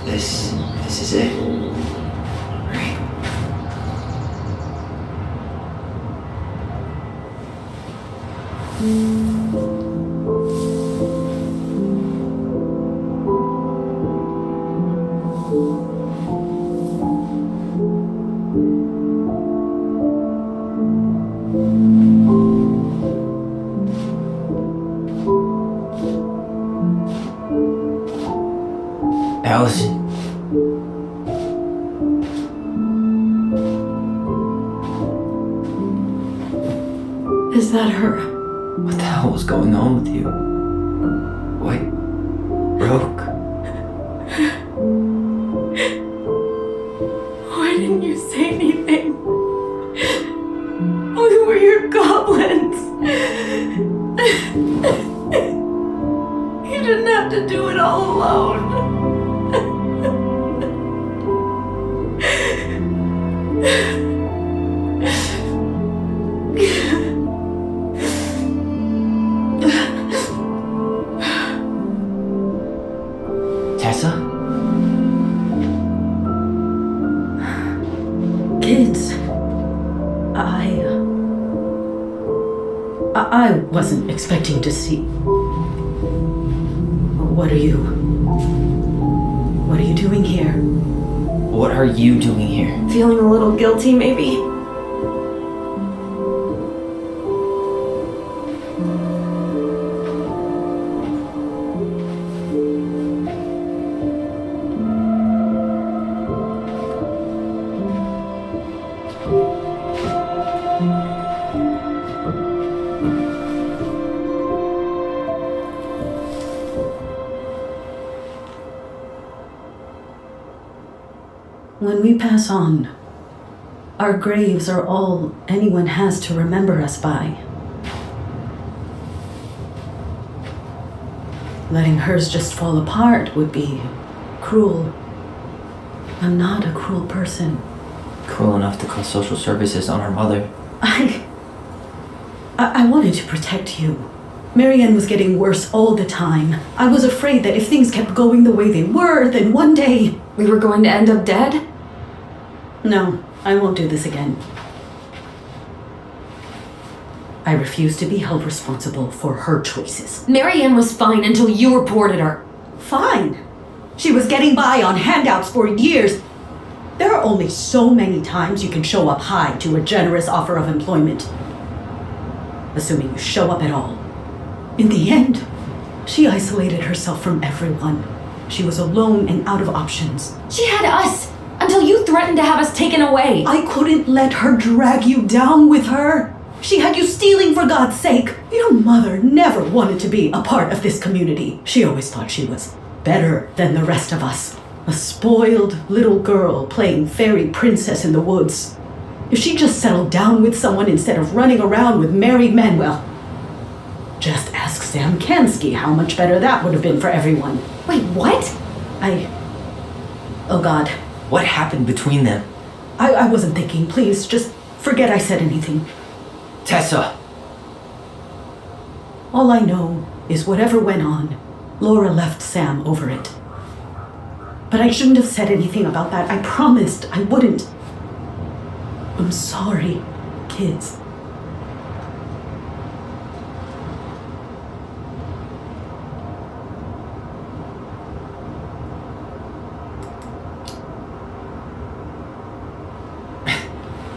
This is it. Right. Allison. Is that her? What the hell was going on with you? What broke? Why didn't you say anything? We were your goblins. You didn't have to do it all alone. Tessa? Kids, I wasn't expecting to see. What are you doing here? What are you doing here? Feeling a little guilty, maybe? When we pass on, our graves are all anyone has to remember us by. Letting hers just fall apart would be cruel. I'm not a cruel person. Cruel enough to call social services on our mother. I wanted to protect you. Marianne was getting worse all the time. I was afraid that if things kept going the way they were, then one day... We were going to end up dead? No, I won't do this again. I refuse to be held responsible for her choices. Marianne was fine until you reported her. Fine. She was getting by on handouts for years. There are only so many times you can show up high to a generous offer of employment. Assuming you show up at all. In the end, she isolated herself from everyone. She was alone and out of options. She had us until you threatened to have us taken away. I couldn't let her drag you down with her. She had you stealing for God's sake. Your mother never wanted to be a part of this community. She always thought she was better than the rest of us. A spoiled little girl playing fairy princess in the woods. If she just settled down with someone instead of running around with married men, well, just ask Sam Kansky how much better that would have been for everyone. Wait, what? Oh God. What happened between them? I wasn't thinking. Please, just forget I said anything. Tessa! All I know is whatever went on, Laura left Sam over it. But I shouldn't have said anything about that. I promised I wouldn't. I'm sorry, kids.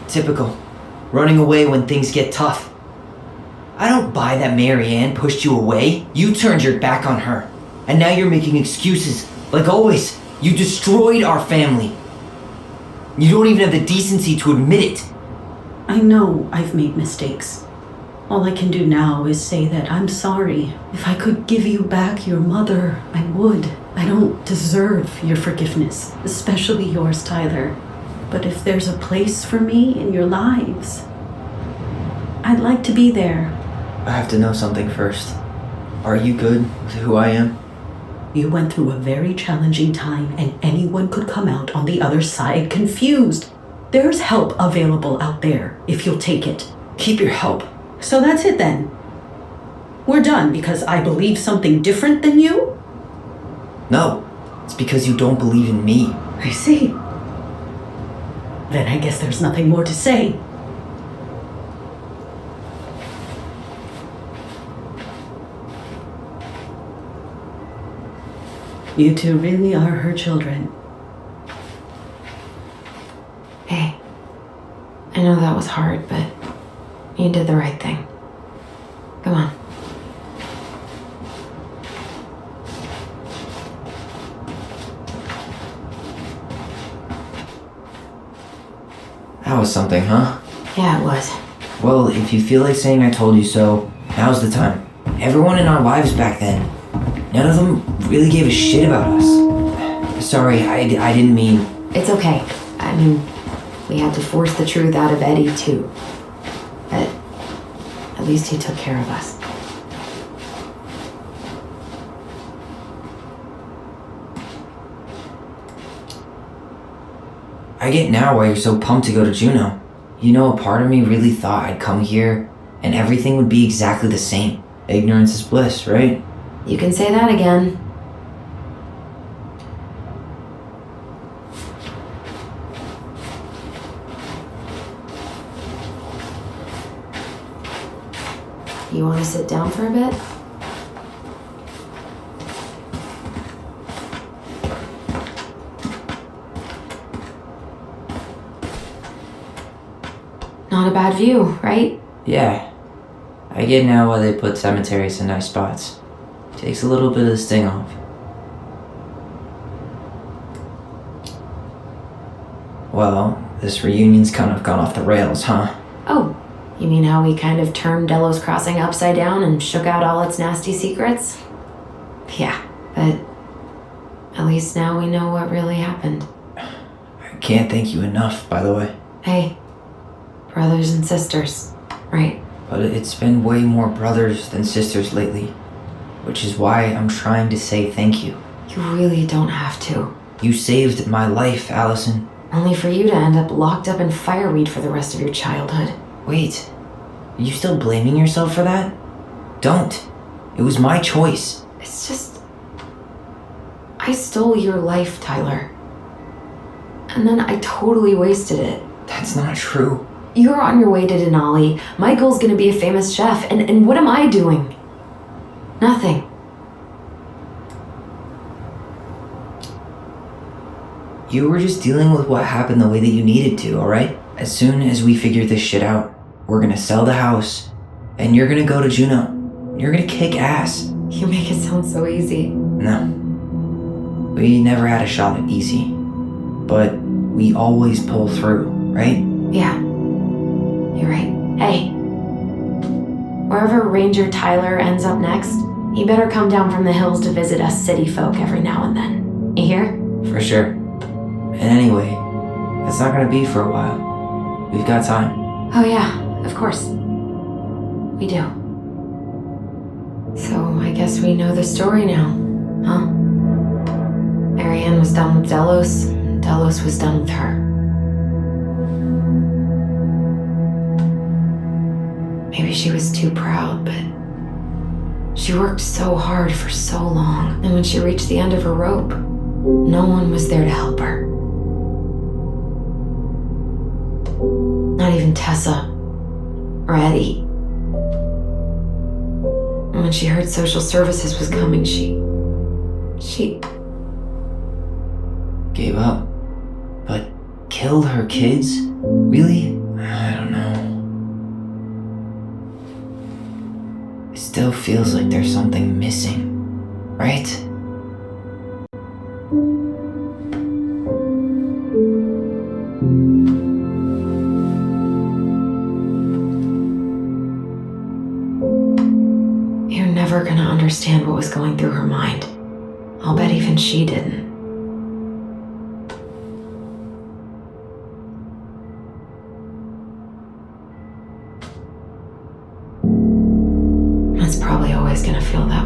Typical. Running away when things get tough. I don't buy that Marianne pushed you away. You turned your back on her. And now you're making excuses. Like always, you destroyed our family. You don't even have the decency to admit it. I know I've made mistakes. All I can do now is say that I'm sorry. If I could give you back your mother, I would. I don't deserve your forgiveness, especially yours, Tyler. But if there's a place for me in your lives, I'd like to be there. I have to know something first. Are you good with who I am? You went through a very challenging time, and anyone could come out on the other side confused. There's help available out there if you'll take it. Keep your help. So that's it then. We're done because I believe something different than you? No. It's because you don't believe in me. I see. Then I guess there's nothing more to say. You two really are her children. Hey, I know that was hard, but you did the right thing. Come on. That was something, huh? Yeah, it was. Well, if you feel like saying I told you so, now's the time. Everyone in our lives back then, none of them really gave a shit about us. Sorry, I didn't mean... It's okay. I mean, we had to force the truth out of Eddie, too. But at least he took care of us. I get now why you're so pumped to go to Juneau. You know, a part of me really thought I'd come here and everything would be exactly the same. Ignorance is bliss, right? You can say that again. You want to sit down for a bit? Not a bad view, right? Yeah. I get now why they put cemeteries in nice spots. Takes a little bit of the sting off. Well, this reunion's kind of gone off the rails, huh? Oh, you mean how we kind of turned Delos Crossing upside down and shook out all its nasty secrets? Yeah, but at least now we know what really happened. I can't thank you enough, by the way. Hey, brothers and sisters, right? But it's been way more brothers than sisters lately. Which is why I'm trying to say thank you. You really don't have to. You saved my life, Allison. Only for you to end up locked up in fireweed for the rest of your childhood. Wait, are you still blaming yourself for that? Don't. It was my choice. It's just... I stole your life, Tyler. And then I totally wasted it. That's not true. You're on your way to Denali. Michael's gonna be a famous chef, and what am I doing? Nothing. You were just dealing with what happened the way that you needed to, alright? As soon as we figure this shit out, we're gonna sell the house, and you're gonna go to Juneau. You're gonna kick ass. You make it sound so easy. No. We never had a shot at easy. But we always pull through, right? Yeah. You're right. Hey. Wherever Ranger Tyler ends up next, he better come down from the hills to visit us city folk every now and then. You hear? For sure. And anyway, it's not gonna be for a while. We've got time. Oh yeah, of course. We do. So I guess we know the story now, huh? Marianne was done with Delos, and Delos was done with her. Maybe she was too proud, but she worked so hard for so long, and when she reached the end of her rope, no one was there to help her. Not even Tessa or Eddie. And when she heard social services was coming, she Gave up. But killed her kids? Really? I don't know. It still feels like there's something missing, right? You're never gonna understand what was going through her mind. I'll bet even she didn't. It's probably always gonna feel that